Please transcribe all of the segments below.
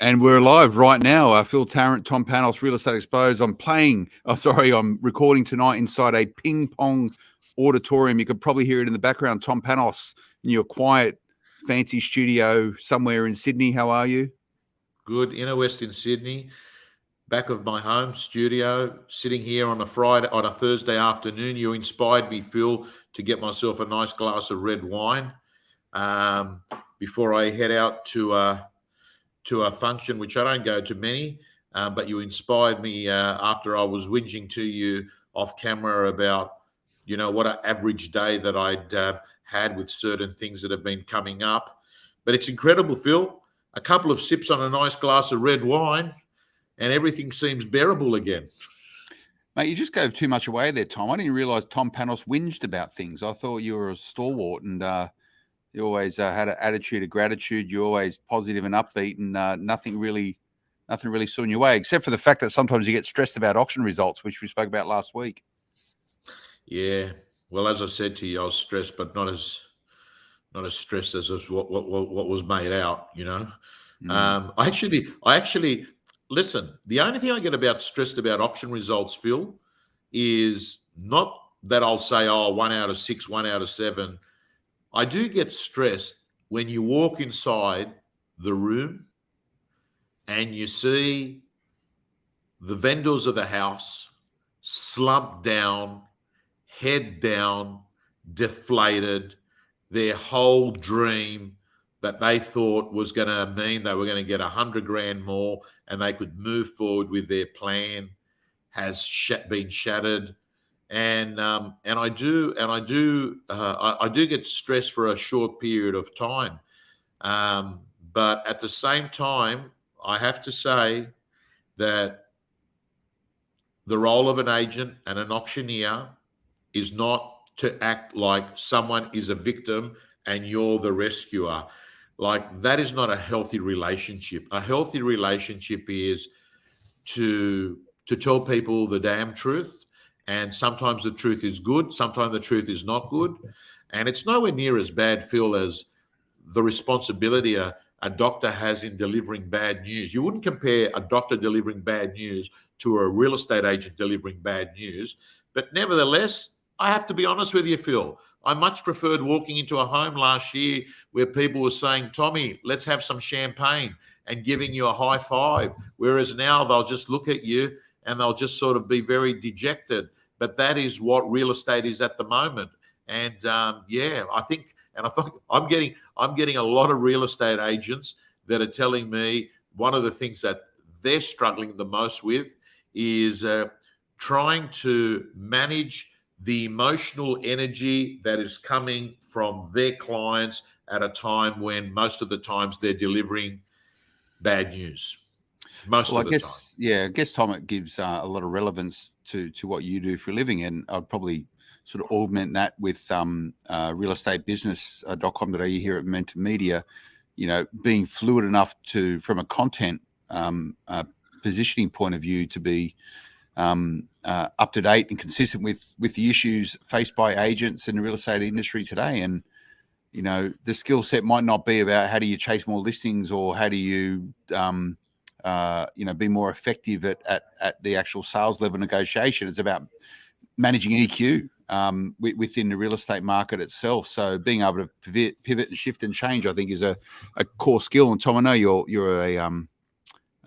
And we're live right now. Phil Tarrant, Tom Panos, Real Estate Exposed. I'm recording tonight inside a ping pong auditorium. You could probably hear it in the background. Tom Panos in your quiet, fancy studio somewhere in Sydney. How are you? Good. Inner West in Sydney, back of my home studio, sitting here on a Thursday afternoon. You inspired me, Phil, to get myself a nice glass of red wine before I head out to a function, which I don't go to many, but you inspired me after I was whinging to you off camera about, what an average day that I'd had with certain things that have been coming up. But it's incredible, Phil. A couple of sips on a nice glass of red wine and everything seems bearable again. Mate, you just gave too much away there, Tom. I didn't realise Tom Panos whinged about things. I thought you were a stalwart and you always had an attitude of gratitude. You're always positive and upbeat, and nothing really stood in your way, except for the fact that sometimes you get stressed about auction results, which we spoke about last week. Yeah, well, as I said to you, I was stressed, but not as stressed as what was made out. I actually listen. The only thing I get stressed about auction results, Phil, is not that I'll say, 1 out of 6, 1 out of 7. I do get stressed when you walk inside the room and you see the vendors of the house slumped down, head down, deflated, their whole dream that they thought was going to mean they were going to get 100 grand more and they could move forward with their plan has been shattered. And I do get stressed for a short period of time, but at the same time, I have to say that the role of an agent and an auctioneer is not to act like someone is a victim and you're the rescuer. Like, that is not a healthy relationship. A healthy relationship is to tell people the damn truth. And sometimes the truth is good. Sometimes the truth is not good. And it's nowhere near as bad, Phil, as the responsibility a doctor has in delivering bad news. You wouldn't compare a doctor delivering bad news to a real estate agent delivering bad news. But nevertheless, I have to be honest with you, Phil. I much preferred walking into a home last year where people were saying, Tommy, let's have some champagne, and giving you a high five. Whereas now they'll just look at you and they'll just sort of be very dejected. But that is what real estate is at the moment. And I think I'm getting a lot of real estate agents that are telling me one of the things that they're struggling the most with is trying to manage the emotional energy that is coming from their clients at a time when most of the times they're delivering bad news. I guess, Tom, it gives a lot of relevance to what you do for a living, and I'd probably sort of augment that with realestatebusiness.com.au here at Momentum Media, being fluid enough from a content positioning point of view to be up to date and consistent with the issues faced by agents in the real estate industry today. And, the skill set might not be about how do you chase more listings or how do you be more effective at the actual sales level negotiation. It's about managing EQ within the real estate market itself. So being able to pivot and shift and change, I think, is a core skill. And Tom, I know you're a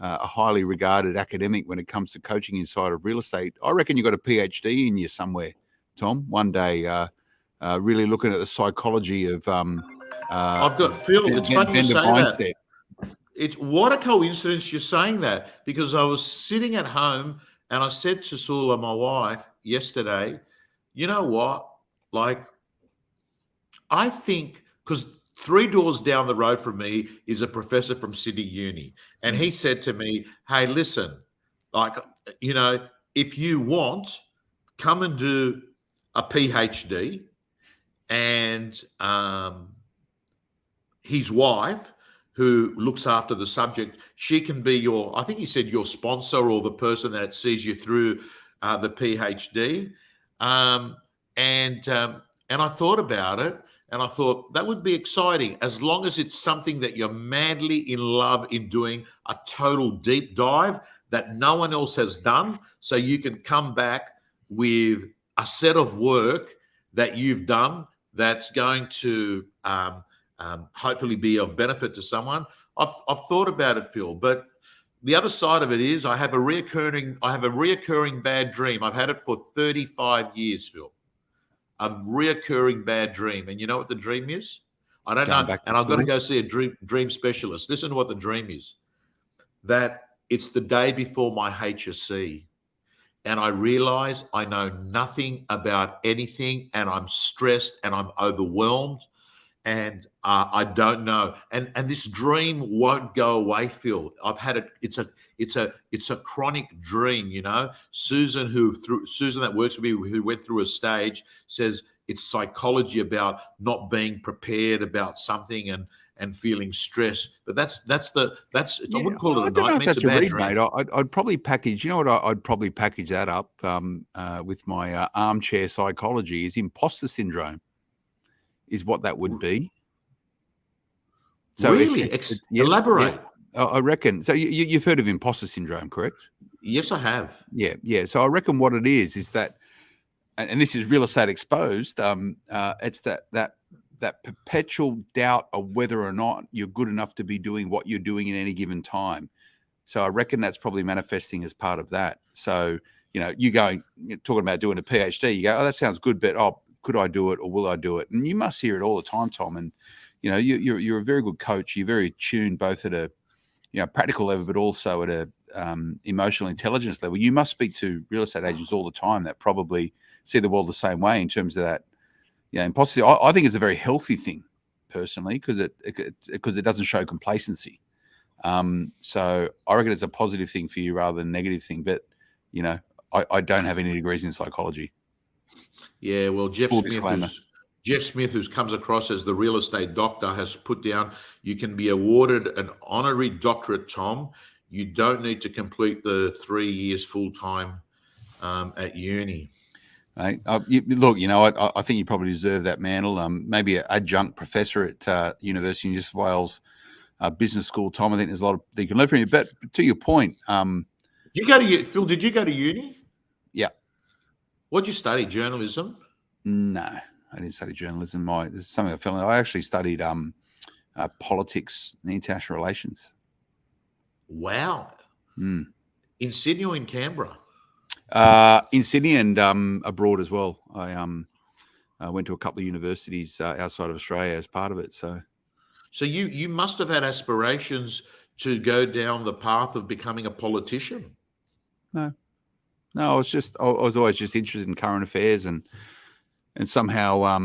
highly regarded academic when it comes to coaching inside of real estate. I reckon you've got a PhD in you somewhere, Tom. One day, really looking at the psychology of I've got Phil. It's funny you say that. What a coincidence you're saying that, because I was sitting at home and I said to Sula, my wife, yesterday, you know what? Like, I think, because 3 doors down the road from me is a professor from Sydney Uni. And he said to me, hey, listen, if you want, come and do a PhD. And his wife, who looks after the subject, she can be I think he said your sponsor or the person that sees you through the PhD. And I thought about it, And I thought that would be exciting as long as it's something that you're madly in love in doing, a total deep dive that no one else has done. So you can come back with a set of work that you've done that's going to hopefully be of benefit to someone. I've thought about it, Phil, but the other side of it is I have a reoccurring bad dream. I've had it for 35 years, Phil. A reoccurring bad dream. And you know what the dream is? I don't Going know. back to And I've got to school. go see a dream specialist. Listen to what the dream is. That it's the day before my HSC. And I realize I know nothing about anything, and I'm stressed and I'm overwhelmed, and I don't know. And this dream won't go away, Phil. I've had it. It's a chronic dream. You know, Susan that works with me, who went through a stage, says it's psychology about not being prepared about something and feeling stress. But that's I Yeah, wouldn't call I it a don't know if nightmare. It's a that's a bad read, dream. mate. I'd probably package. You know what? I'd probably package that up with my armchair psychology. Is imposter syndrome is what that would be. So Really? yeah. Elaborate. I reckon. So you've heard of imposter syndrome, correct? Yes, I have. Yeah. So I reckon what it is that, and this is real estate exposed. It's that perpetual doubt of whether or not you're good enough to be doing what you're doing in any given time. So I reckon that's probably manifesting as part of that. So, you know, you're talking about doing a PhD, you go, oh, that sounds good, but could I do it or will I do it? And you must hear it all the time, Tom. And, you know, you're a very good coach. You're very tuned both at a, practical level, but also at a emotional intelligence level. You must speak to real estate agents all the time that probably see the world the same way in terms of that. Yeah, imposter. I think it's a very healthy thing, personally, because it doesn't show complacency. So I reckon it's a positive thing for you rather than a negative thing. But you know, I don't have any degrees in psychology. Yeah, well, Full disclaimer. Jeff Smith, who comes across as the real estate doctor, has put down you can be awarded an honorary doctorate, Tom. You don't need to complete the 3 years full time at uni. Right. Look, I think you probably deserve that mantle. Maybe an adjunct professor at University of New South Wales Business School, Tom. I think there's a lot that you can learn from you. But to your point, did you go to Phil? Did you go to uni? Yeah. What'd you study? Journalism? No, I didn't study journalism. This is something I fell in. I actually studied politics and international relations. Wow. In Sydney or in Canberra? In Sydney and abroad as well. I went to a couple of universities outside of Australia as part of it. So you must have had aspirations to go down the path of becoming a politician. No, I was always just interested in current affairs and somehow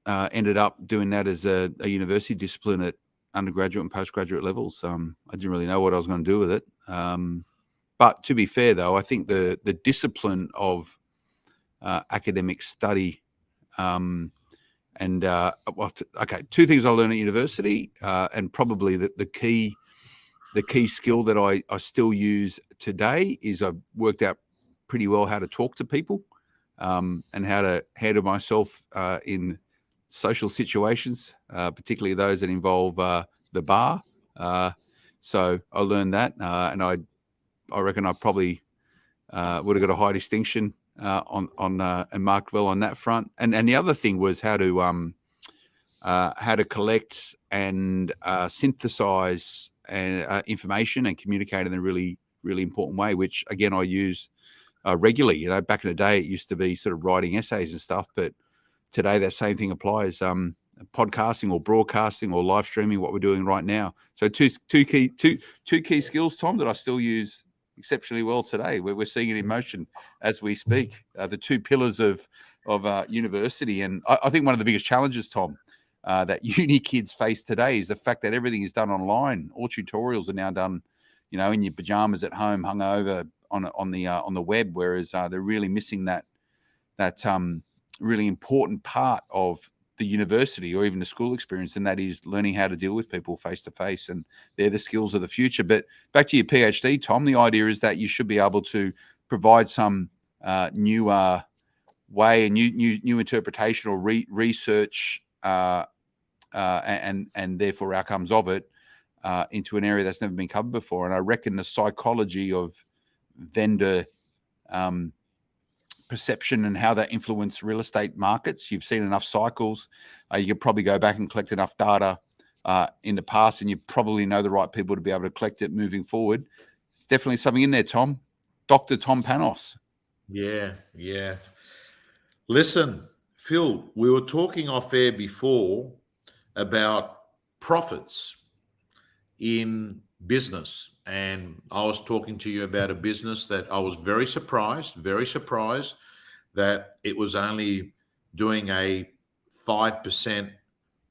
ended up doing that as a university discipline at undergraduate and postgraduate levels. I didn't really know what I was going to do with it. But to be fair, though, I think the discipline of academic study two things I learned at university, and probably the key skill that I still use today is I've worked out pretty well how to talk to people and how to handle myself in social situations, particularly those that involve the bar. So I learned that, and I reckon I probably would have got a high distinction on and marked well on that front. And the other thing was how to collect and synthesize information and communicate in a really, really important way, which again I use regularly. You know, back in the day it used to be sort of writing essays and stuff, but today that same thing applies. Podcasting or broadcasting or live streaming, what we're doing right now. So two key skills, Tom, that I still use exceptionally well today, where we're seeing it in motion as we speak. The two pillars of university, and I think one of the biggest challenges, Tom, that uni kids face today is the fact that everything is done online. All tutorials are now done, in your pajamas at home, hung over on the web, whereas they're really missing that really important part of the university or even the school experience, and that is learning how to deal with people face to face. And they're the skills of the future. But back to your PhD, Tom, the idea is that you should be able to provide some new way and new interpretation or research and therefore outcomes of it into an area that's never been covered before. And I reckon the psychology of vendor perception and how that influences real estate markets. You've seen enough cycles. You could probably go back and collect enough data in the past, and you probably know the right people to be able to collect it moving forward. It's definitely something in there, Tom. Dr. Tom Panos. Yeah. Listen, Phil, we were talking off air before about profits in business. And I was talking to you about a business that I was very surprised that it was only doing a 5%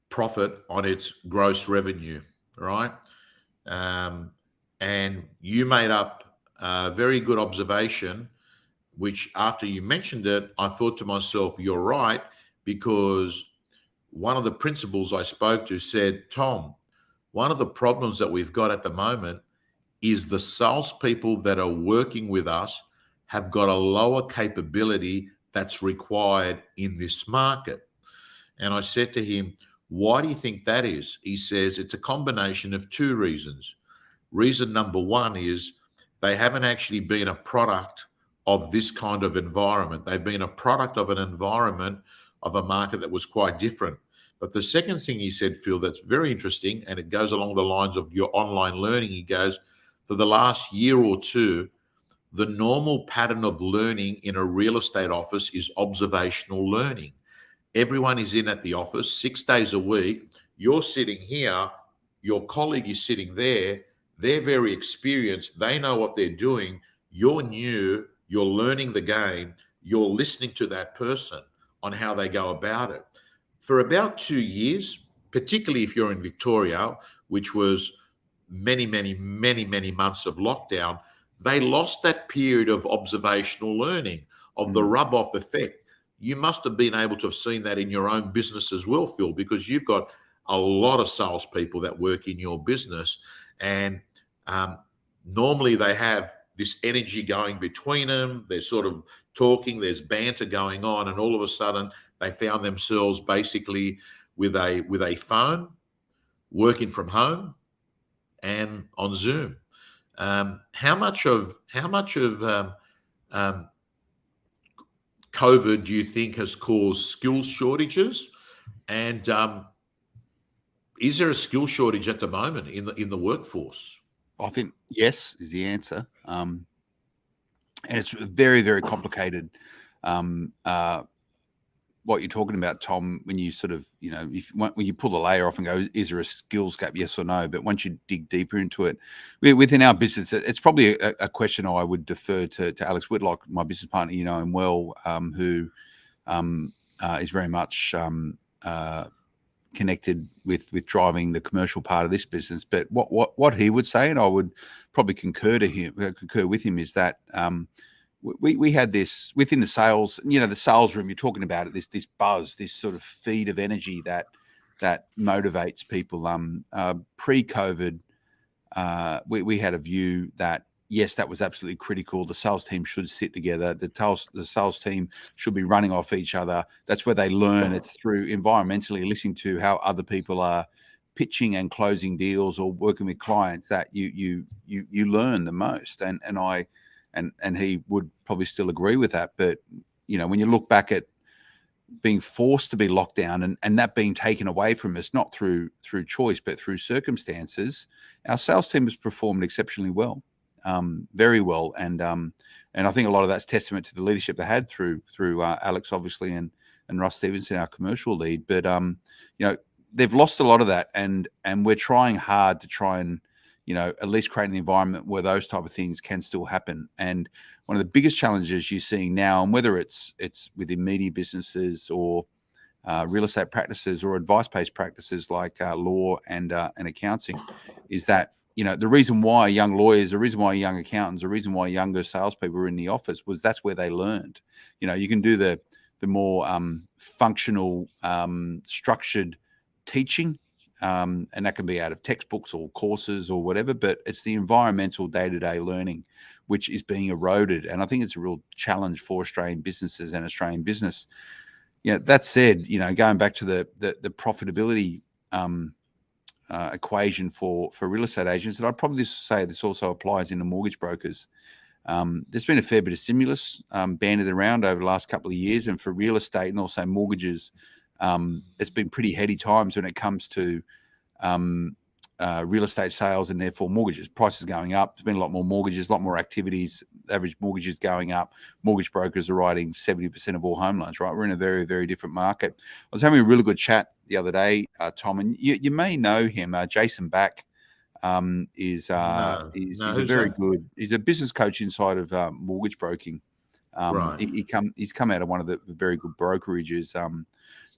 profit on its gross revenue, right? And you made up a very good observation, which after you mentioned it, I thought to myself, you're right, because one of the principals I spoke to said, Tom, one of the problems that we've got at the moment is the salespeople that are working with us have got a lower capability that's required in this market. And I said to him, why do you think that is? He says it's a combination of two reasons. Reason number one is they haven't actually been a product of this kind of environment. They've been a product of an environment of a market that was quite different. But the second thing he said, Phil, that's very interesting, and it goes along the lines of your online learning. He goes, for the last year or two, the normal pattern of learning in a real estate office is observational learning. Everyone is in at the office 6 days a week. You're sitting here, your colleague is sitting there. They're very experienced. They know what they're doing. You're new. You're learning the game. You're listening to that person on how they go about it. For about 2 years, particularly if you're in Victoria, which was many months of lockdown, they lost that period of observational learning, of the rub-off effect. You must have been able to have seen that in your own business as well, Phil, because you've got a lot of salespeople that work in your business, and normally they have this energy going between them. They're sort of talking, there's banter going on, and all of a sudden they found themselves basically with a phone, working from home, and on Zoom. How much of COVID do you think has caused skills shortages? And is there a skill shortage at the moment in the workforce? I think yes is the answer, and it's very, very complicated. What you're talking about, Tom, when you sort of, when you pull the layer off and go, is there a skills gap, yes or no? But once you dig deeper into it, within our business, it's probably a question I would defer to Alex Whitlock, my business partner, you know him well, who is very much connected with driving the commercial part of this business. But what he would say, and I would probably concur with him, is that we had this within the sales, the sales room, you're talking about it, this buzz, this sort of feed of energy that motivates people. Pre-COVID, we had a view that, yes, that was absolutely critical. The sales team should sit together. The sales team should be running off each other. That's where they learn. It's through environmentally listening to how other people are pitching and closing deals or working with clients that you learn the most. And he would probably still agree with that. But, when you look back at being forced to be locked down and that being taken away from us, not through choice, but through circumstances, our sales team has performed exceptionally well, very well. And I think a lot of that's testament to the leadership they had through Alex, obviously, and Russ Stevenson, our commercial lead. But, they've lost a lot of that. And we're trying hard to try and, at least create an environment where those type of things can still happen. And one of the biggest challenges you're seeing now, and whether it's within media businesses or real estate practices or advice-based practices like law and accounting, is that, the reason why young lawyers, the reason why young accountants, the reason why younger salespeople were in the office was that's where they learned. You can do the more functional, structured teaching, and that can be out of textbooks or courses or whatever, but it's the environmental day-to-day learning which is being eroded. And I think it's a real challenge for Australian businesses and Australian business. That said, going back to the profitability equation for real estate agents. And I'd probably say this also applies into mortgage brokers. There's been a fair bit of stimulus banded around over the last couple of years, and for real estate and also mortgages, it's been pretty heady times when it comes to real estate sales and therefore mortgages. Prices going up. There's been a lot more mortgages, a lot more activities. Average mortgages going up. Mortgage brokers are writing 70% of all home loans. Right, we're in a very, very different market. I was having a really good chat the other day, Tom, and you may know him, Jason Back. He's No, a who's very that? good. He's a business coach inside of mortgage broking. Right. He's come out of one of the very good brokerages.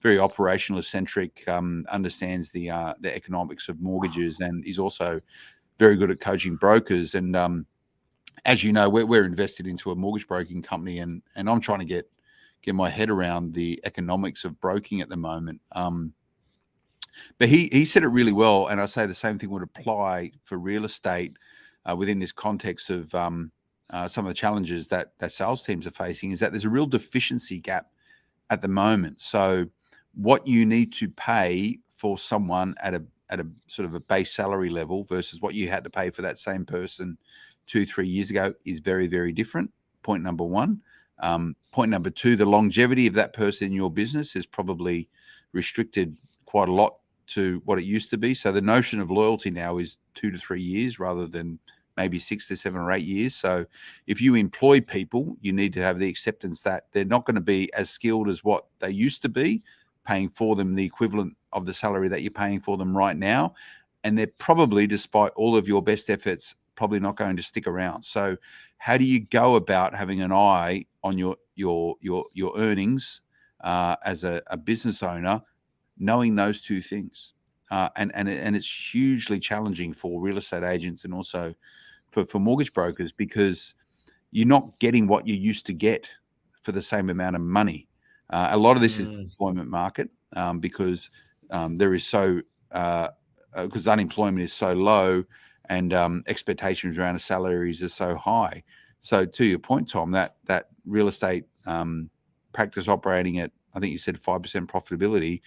Very operational centric. Understands the economics of mortgages, and he's also very good at coaching brokers. And as you know, we're invested into a mortgage broking company, and I'm trying to get my head around the economics of broking at the moment. But he said it really well, and I say the same thing would apply for real estate within this context of some of the challenges that sales teams are facing. Is that there's a real deficiency gap at the moment. So what you need to pay for someone at a sort of a base salary level versus what you had to pay for that same person 2-3 years ago is very, very different. Point number one. Point number two, the longevity of that person in your business is probably restricted quite a lot to what it used to be. So the notion of loyalty now is 2 to 3 years rather than maybe 6 to 7 or 8 years. So if you employ people, you need to have the acceptance that they're not going to be as skilled as what they used to be, paying for them the equivalent of the salary that you're paying for them right now. And they're probably, despite all of your best efforts, probably not going to stick around. So how do you go about having an eye on your earnings as a business owner, knowing those two things? And it's hugely challenging for real estate agents and also for mortgage brokers, because you're not getting what you used to get for the same amount of money. A lot of this is the employment market, because there is so because unemployment is so low and expectations around the salaries are so high. So to your point, Tom, that real estate practice operating at, I think you said 5% profitability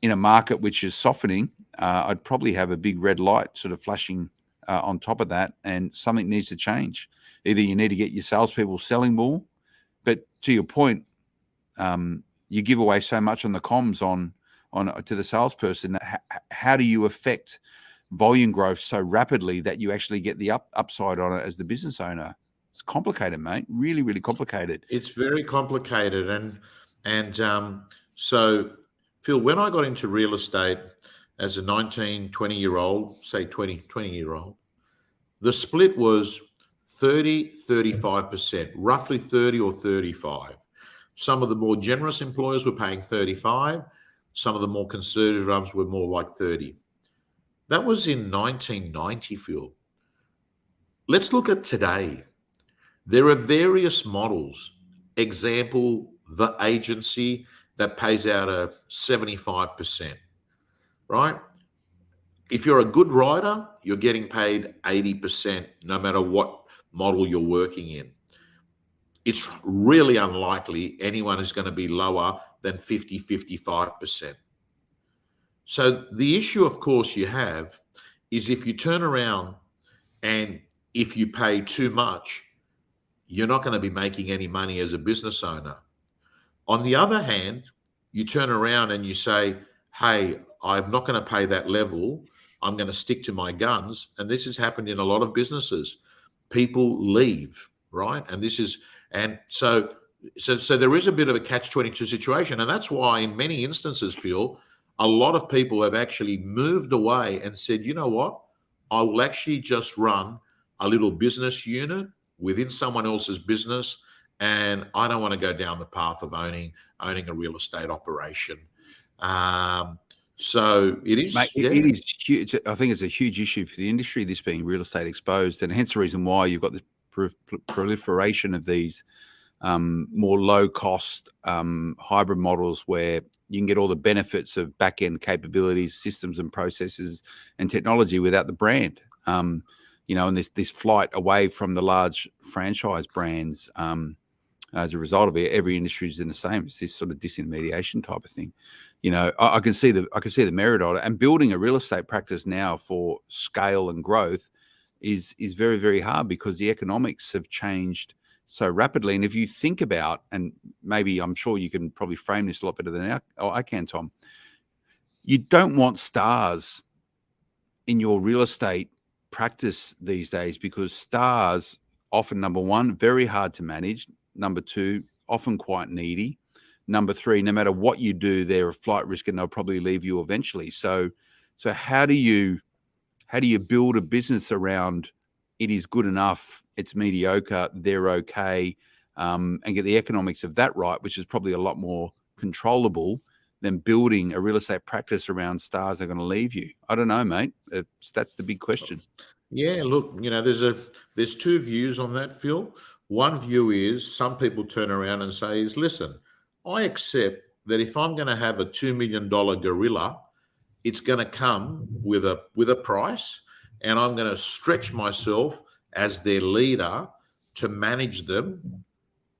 in a market which is softening, I'd probably have a big red light sort of flashing on top of that, and something needs to change. Either you need to get your salespeople selling more, but to your point, you give away so much on the comms on to the salesperson. How do you affect volume growth so rapidly that you actually get the upside on it as the business owner? It's complicated, mate. Really, really complicated. It's very complicated, and so Phil, when I got into real estate as a 19, 20-year-old, say 20-year-old, the split was 30, 35%, roughly 30 or 35. Some of the more generous employers were paying 35. Some of the more conservative ones were more like 30. That was in 1990, Phil. Let's look at today. There are various models. Example, the agency that pays out a 75%, right? If you're a good writer, you're getting paid 80% no matter what model you're working in. It's really unlikely anyone is going to be lower than 50, 55%. So the issue, of course, you have is if you turn around and if you pay too much, you're not going to be making any money as a business owner. On the other hand, you turn around and you say, hey, I'm not going to pay that level. I'm going to stick to my guns. And this has happened in a lot of businesses. People leave, right? And so there is a bit of a catch-22 situation. And that's why in many instances, Phil, a lot of people have actually moved away and said, you know what? I will actually just run a little business unit within someone else's business, and I don't want to go down the path of owning a real estate operation. So it is. Mate, it is huge. I think it's a huge issue for the industry, this being real estate exposed, and hence the reason why you've got the proliferation of these more low-cost hybrid models where you can get all the benefits of back-end capabilities, systems and processes and technology without the brand. And this flight away from the large franchise brands as a result of it, every industry is in the same. It's this sort of disintermediation type of thing. I can see the merit of it. And building a real estate practice now for scale and growth is very, very hard because the economics have changed so rapidly. And if you think about, and maybe I'm sure you can probably frame this a lot better than I can, Tom, you don't want stars in your real estate practice these days because stars often, number one, very hard to manage. Number two, often quite needy. Number three, no matter what you do, they're a flight risk and they'll probably leave you eventually. So how do you build a business around it is good enough, it's mediocre, they're okay, and get the economics of that right, which is probably a lot more controllable than building a real estate practice around stars that are going to leave you? I don't know, mate. That's the big question. Yeah, look, there's two views on that, Phil. One view is some people turn around and say, listen, I accept that if I'm going to have a $2 million gorilla, it's going to come with a price, and I'm going to stretch myself as their leader to manage them.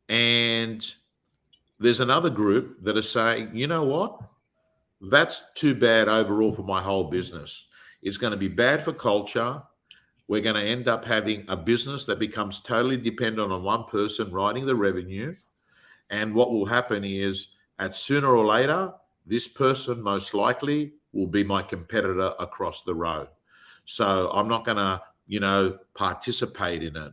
And there's another group that are saying, you know what? That's too bad overall for my whole business. It's going to be bad for culture. We're going to end up having a business that becomes totally dependent on one person writing the revenue. And what will happen is, at sooner or later, this person most likely will be my competitor across the road. So I'm not going to, participate in it.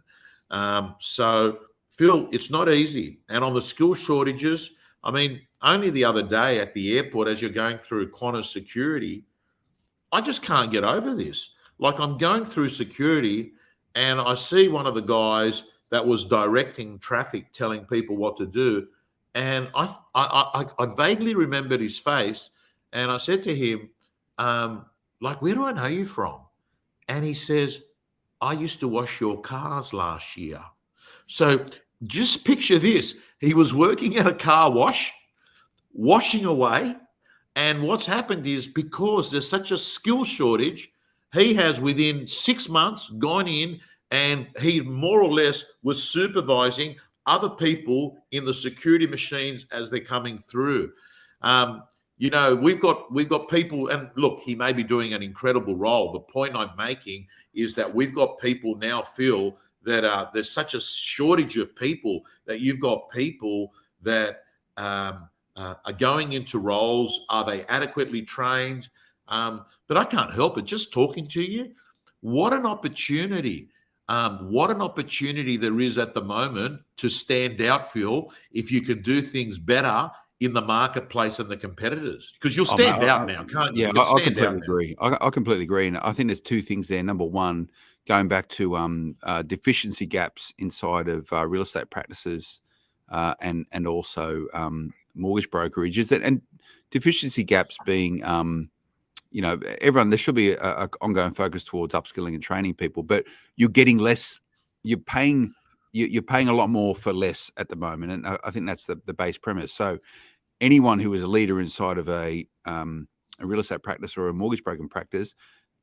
So, Phil, it's not easy. And on the skill shortages, I mean, only the other day at the airport, as you're going through Qantas security, I just can't get over this. Like, I'm going through security and I see one of the guys that was directing traffic, telling people what to do. And I vaguely remembered his face. And I said to him, where do I know you from? And he says, I used to wash your cars last year. So just picture this. He was working at a car wash, washing away. And what's happened is, because there's such a skill shortage, he has within 6 months gone in and he more or less was supervising other people in the security machines as they're coming through. We've got people, and look, he may be doing an incredible role. The point I'm making is that we've got people now, Phil, that there's such a shortage of people that you've got people that are going into roles. Are they adequately trained? But I can't help it. Just talking to you, what an opportunity. What an opportunity there is at the moment to stand out, Phil, if you can do things better in the marketplace and the competitors, because you'll stand out now, can't you? Yeah, I completely agree. I completely agree. And I think there's two things there. Number one, going back to deficiency gaps inside of real estate practices and also mortgage brokerages, and deficiency gaps being, everyone, there should be a ongoing focus towards upskilling and training people, but you're getting less, you're paying a lot more for less at the moment. And I think that's the base premise. So anyone who is a leader inside of a real estate practice or a mortgage broking practice,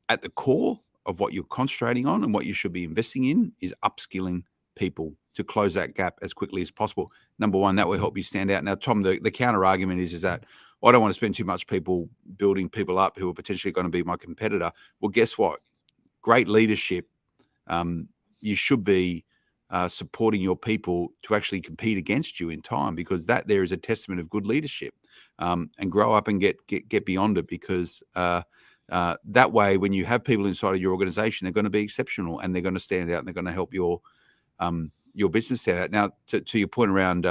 at the core of what you're concentrating on and what you should be investing in is upskilling people to close that gap as quickly as possible. Number one, that will help you stand out. Now, Tom, the counter argument is that I don't want to spend too much people building people up who are potentially going to be my competitor. Well, guess what? Great leadership. You should be supporting your people to actually compete against you in time, because that there is a testament of good leadership, and grow up and get beyond it, because that way, when you have people inside of your organization, they're going to be exceptional and they're going to stand out and they're going to help your business stand out. Now, to your point around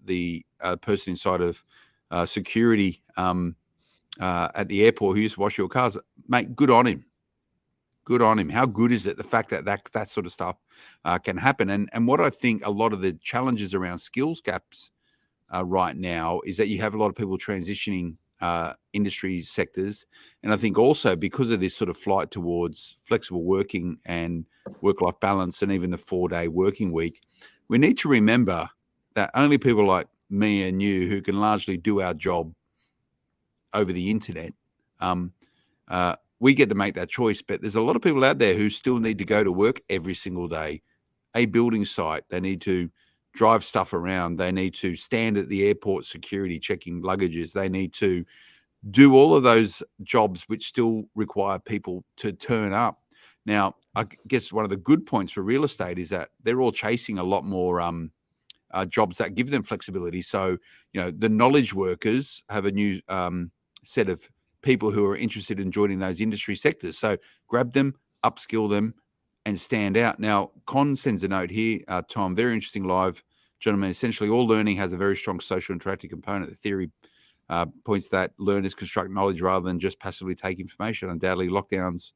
the person inside of security at the airport who used to wash your cars, mate, good on him. Good on him. How good is it, the fact that sort of stuff can happen? And what I think a lot of the challenges around skills gaps right now is that you have a lot of people transitioning industry sectors. And I think also because of this sort of flight towards flexible working and work-life balance and even the 4-day working week, we need to remember that only people like me and you who can largely do our job over the internet, we get to make that choice. But there's a lot of people out there who still need to go to work every single day, a building site. They need to drive stuff around. They need to stand at the airport security checking luggages. They need to do all of those jobs which still require people to turn up. Now, I guess one of the good points for real estate is that they're all chasing a lot more jobs that give them flexibility. So, the knowledge workers have a new set of people who are interested in joining those industry sectors. So grab them, upskill them, and stand out. Now, Con sends a note here, Tom, very interesting live. Gentlemen, essentially all learning has a very strong social interactive component. The theory points that learners construct knowledge rather than just passively take information. Undoubtedly, lockdowns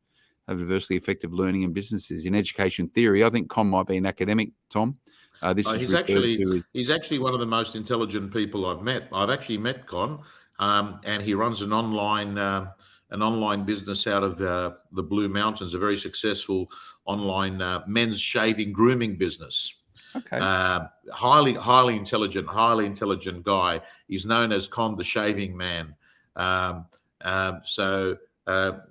have adversely affected learning in businesses. In education theory, I think Con might be an academic, Tom. He's actually one of the most intelligent people I've met. I've actually met Con, and he runs an online business out of the Blue Mountains, a very successful online men's shaving grooming business. Okay. Highly intelligent guy. He's known as Con the Shaving Man. So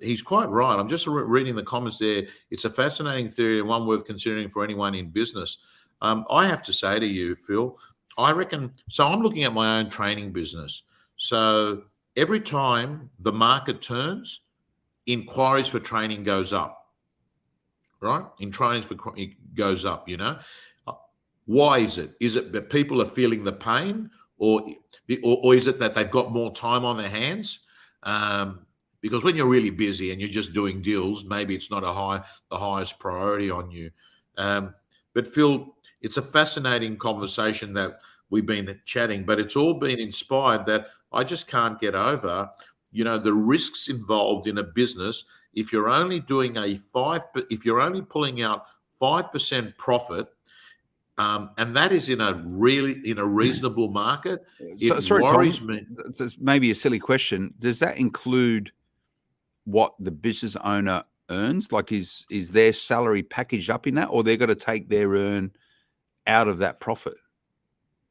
he's quite right. I'm just reading the comments there. It's a fascinating theory and one worth considering for anyone in business. I have to say to you, Phil, I reckon, so I'm looking at my own training business. So every time the market turns, inquiries for training goes up, right? It goes up, Why is it? Is it that people are feeling the pain, or is it that they've got more time on their hands? Because when you're really busy and you're just doing deals, maybe it's not the highest priority on you. But Phil, it's a fascinating conversation that we've been chatting, but it's all been inspired that I just can't get over, the risks involved in a business. If you're only doing if you're only pulling out 5% profit, and that is in a reasonable market, worries Tom, me. It's maybe a silly question. Does that include what the business owner earns? Like, is their salary packaged up in that, or they're going to take their earn out of that profit?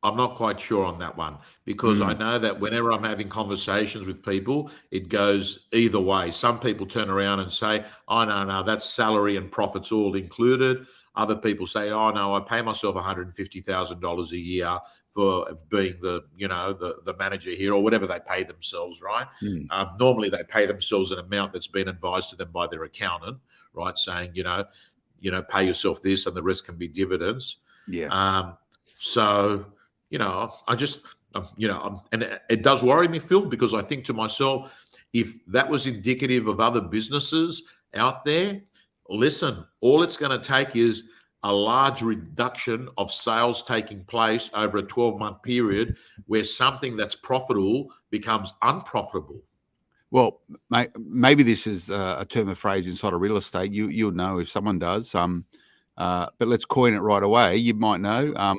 I'm not quite sure on that one, because I know that whenever I'm having conversations with people, it goes either way. Some people turn around and say, oh, no, that's salary and profits all included. Other people say, oh, no, I pay myself $150,000 a year for being the manager here, or whatever they pay themselves, right? Normally they pay themselves an amount that's been advised to them by their accountant, right? Saying, pay yourself this and the rest can be dividends. Yeah. So, I just, and it does worry me, Phil, because I think to myself, if that was indicative of other businesses out there, listen, all it's going to take is a large reduction of sales taking place over a 12-month period where something that's profitable becomes unprofitable. Well, maybe this is a term of phrase inside of real estate. You'll know if someone does. But let's coin it right away. You might know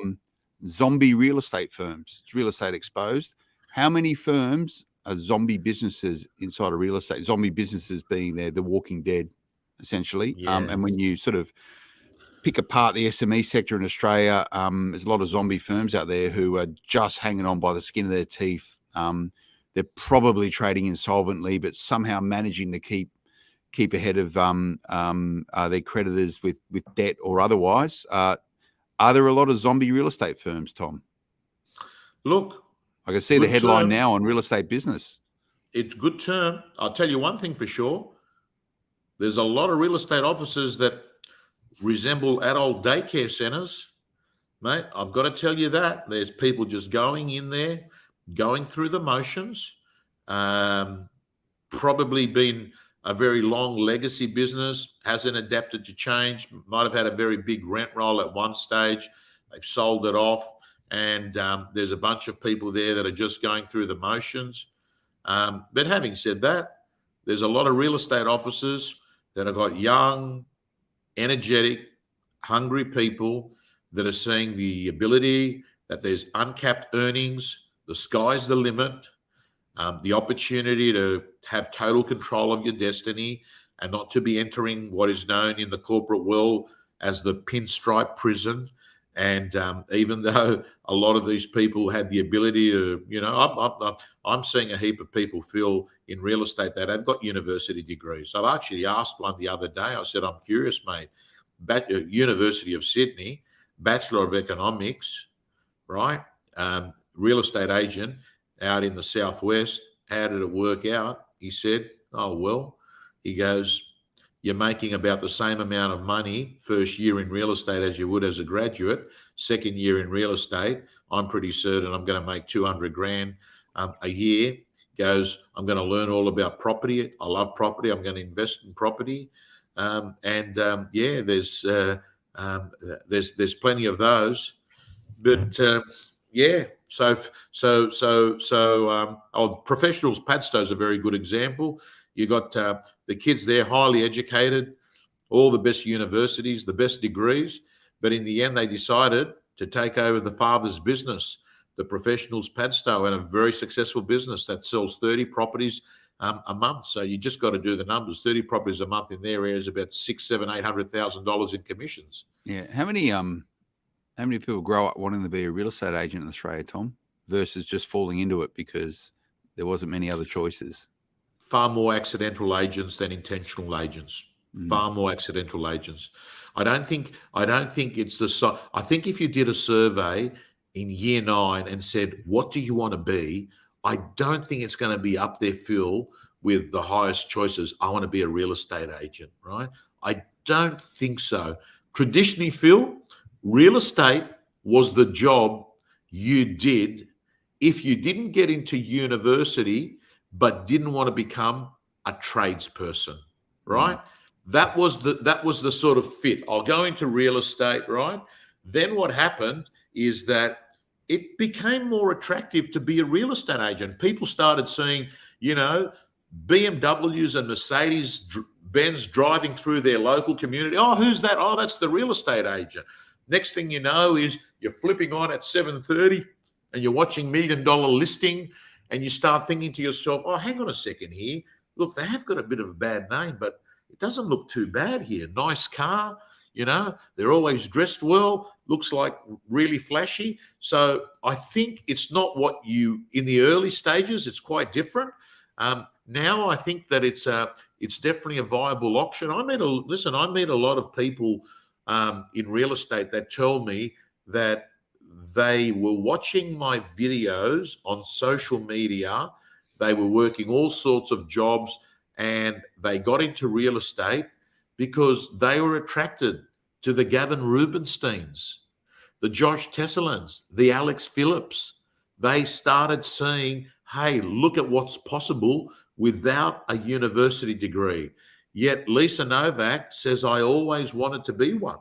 zombie real estate firms. It's Real Estate Exposed. How many firms are zombie businesses inside of real estate? Zombie businesses being the Walking Dead, essentially. Yeah. And when you sort of pick apart the SME sector in Australia, there's a lot of zombie firms out there who are just hanging on by the skin of their teeth. They're probably trading insolvently, but somehow managing to keep ahead of their creditors with debt or otherwise. Are there a lot of zombie real estate firms, Tom? Look, I can see the headline now on Real Estate Business. It's good term. I'll tell you one thing for sure. There's a lot of real estate offices that resemble adult daycare centers, mate. I've got to tell you that. There's people just going in there, going through the motions, probably been a very long legacy business, hasn't adapted to change, might have had a very big rent roll at one stage. They've sold it off, and there's a bunch of people there that are just going through the motions. But having said that, there's a lot of real estate offices that have got young, energetic, hungry people that are seeing the ability that there's uncapped earnings, the sky's the limit, the opportunity to have total control of your destiny and not to be entering what is known in the corporate world as the pinstripe prison. And even though a lot of these people had the ability to, I'm seeing a heap of people, Phil, in real estate that have got university degrees. I've actually asked one the other day. I said, I'm curious, mate. University of Sydney, Bachelor of Economics, right? Real estate agent out in the Southwest, how did it work out? He said, oh, well, he goes, you're making about the same amount of money first year in real estate as you would as a graduate. Second year in real estate, I'm pretty certain I'm going to make 200 grand a year. Goes, I'm going to learn all about property. I love property. I'm going to invest in property. Yeah, there's plenty of those. But yeah, professionals. Padstow's a very good example. You got the kids there, highly educated, all the best universities, the best degrees, but in the end, they decided to take over the father's business, the professionals Padstow, and a very successful business that sells 30 properties a month. So you just got to do the numbers. 30 properties a month in their area is about $600,000-$800,000 in commissions. Yeah. How many people grow up wanting to be a real estate agent in Australia, Tom, versus just falling into it because there wasn't many other choices? Far more accidental agents than intentional agents. Far more accidental agents. I don't think it's I think if you did a survey in year 9 and said, what do you want to be? I don't think it's going to be up there, Phil, with the highest choices. I want to be a real estate agent, right? I don't think so. Traditionally, Phil, real estate was the job you did if you didn't get into university but didn't want to become a tradesperson, right? That was the sort of fit. I'll go into real estate, right? Then what happened is that it became more attractive to be a real estate agent. People started seeing, BMWs and Mercedes Benz driving through their local community. Oh, who's that? Oh, that's the real estate agent. Next thing you know is you're flipping on at 7:30 and you're watching $1 Million Listing, and you start thinking to yourself, oh, hang on a second here. Look, they have got a bit of a bad name, but it doesn't look too bad here. Nice car, they're always dressed well, looks like really flashy. So I think it's not in the early stages, it's quite different. Now I think that it's definitely a viable option. I meet a lot of people in real estate that tell me that they were watching my videos on social media. They were working all sorts of jobs, and they got into real estate because they were attracted to the Gavin Rubinsteins, the Josh Tesselans, the Alex Phillips. They started seeing, hey, look at what's possible without a university degree. Yet Lisa Novak says, I always wanted to be one.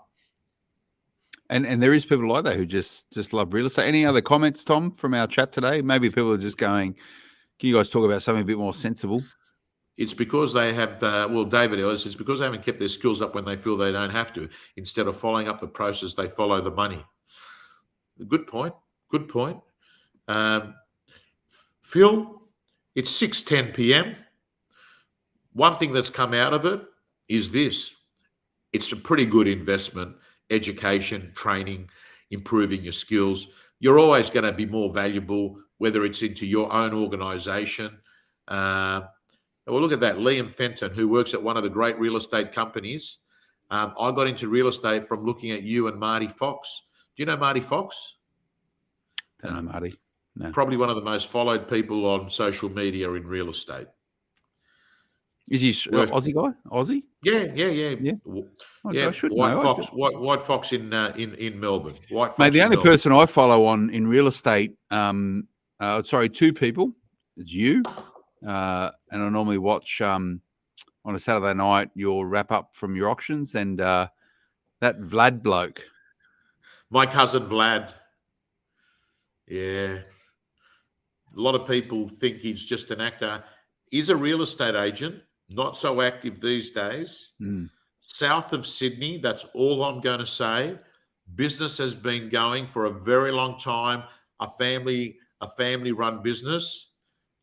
And there is people like that who just love real estate. Any other comments, Tom, from our chat today? Maybe people are just going, can you guys talk about something a bit more sensible? It's because they have, David Ellis, it's because they haven't kept their skills up when they feel they don't have to. Instead of following up the process, they follow the money. Good point. Phil, it's 6:10 p.m. One thing that's come out of it is this. It's a pretty good investment. Education, training, improving your skills. You're always going to be more valuable, whether it's into your own organization. Well, look at that. Liam Fenton, who works at one of the great real estate companies. I got into real estate from looking at you and Marty Fox. Do you know Marty Fox? Don't know Marty. No. Probably one of the most followed people on social media in real estate. Is he Aussie guy? Aussie? Yeah. White Fox in Melbourne. White Fox. Mate, the only person I follow in real estate, two people. It's you, and I normally watch on a Saturday night your wrap up from your auctions, and that Vlad bloke. My cousin Vlad. Yeah. A lot of people think he's just an actor. He's a real estate agent. Not so active these days. South of Sydney, that's all I'm going to say. Business has been going for a very long time, a family-run business.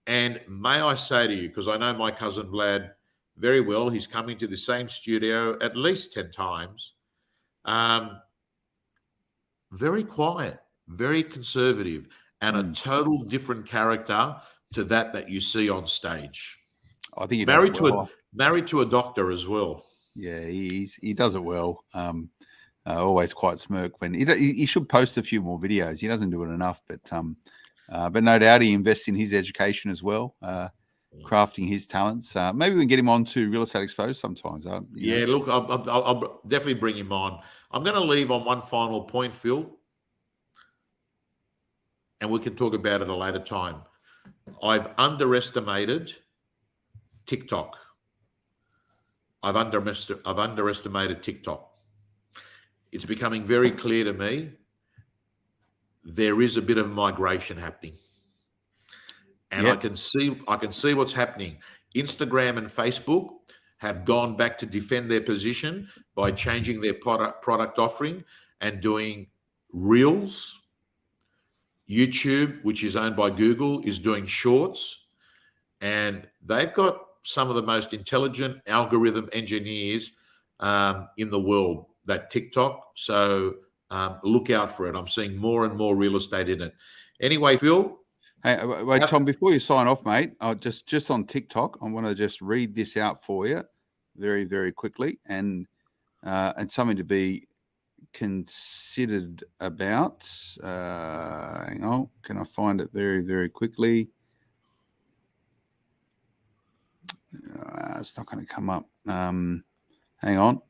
And may I say to you, because I know my cousin Vlad very well, he's coming to the same studio at least 10 times. Very quiet, very conservative, and a total different character to that you see on stage. I think he married to a doctor as well. Yeah, he does it well. Always quite smirk when he should post a few more videos. He doesn't do it enough, but But no doubt he invests in his education as well, crafting his talents. Maybe we can get him on to Real Estate Exposed sometimes. Yeah, look, I'll definitely bring him on. I'm going to leave on one final point, Phil, and we can talk about it at a later time. I've underestimated TikTok. I've underestimated TikTok. It's becoming very clear to me there is a bit of migration happening. And I can see what's happening. Instagram and Facebook have gone back to defend their position by changing their product offering and doing Reels. YouTube, which is owned by Google, is doing Shorts, and they've got some of the most intelligent algorithm engineers in the world, that TikTok. So look out for it. I'm seeing more and more real estate in it. Anyway, Phil. Hey, wait, Tom, before you sign off, mate, just on TikTok, I want to just read this out for you very, very quickly, and something to be considered about. Hang on, can I find it very, very quickly? It's not going to come up. Hang on.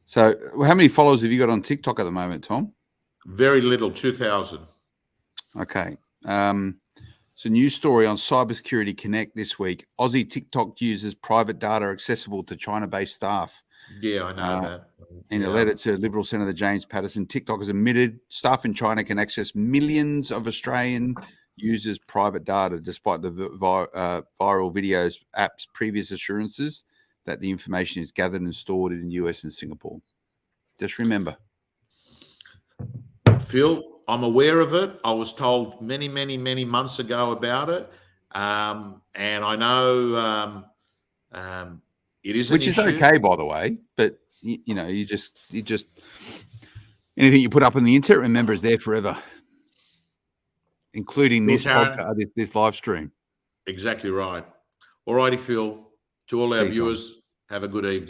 So how many followers have you got on TikTok at the moment, Tom? Very little, 2,000. Okay. So news story on Cybersecurity Connect this week. Aussie TikTok users private data accessible to China-based staff. Yeah, I know that. In a letter to Liberal Senator James Patterson, TikTok has admitted staff in China can access millions of Australian users' private data, despite the viral videos app's previous assurances that the information is gathered and stored in the US and Singapore. Just remember. Phil, I'm aware of it. I was told many, many, many months ago about it. And I know it is an issue. Which is okay, by the way, but you just anything you put up on the internet, remember, is there forever, including this podcast, this live stream. Exactly right. All righty, Phil. To all our viewers, have a good evening.